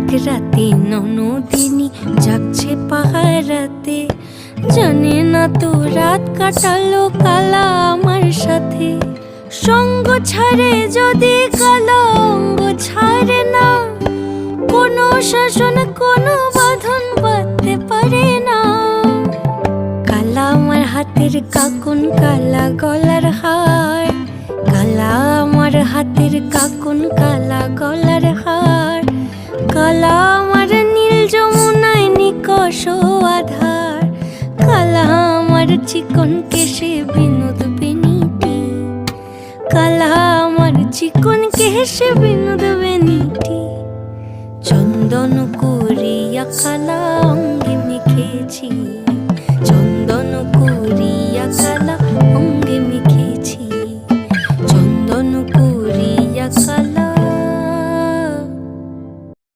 এক রাতে ননদিনী যাচ্ছে পাহারাতে, জানে না তো রাত কাটালো কালা আমার সাথে। সঙ্গ ছাড়ে যদি কালা অঙ্গ ছাড়ে না, কোনো শাসন কোনো বাঁধন বাঁধতে পারে না। কালা আমার হাতের কাকুন কালা গলার হার, কালা আমার হাতের কাকুন কালা গলার হার, কালা আমার নীল যমুনায় নিকষ আধার, কালা আমার চিকন কেশে বিনোদ বেনিটি, কালা আমার চিকন কেশে বিনোদ বেনিটি। চন্দন করিয়া কালা অঙ্গে মেখেছি, চন্দন করিয়া কালা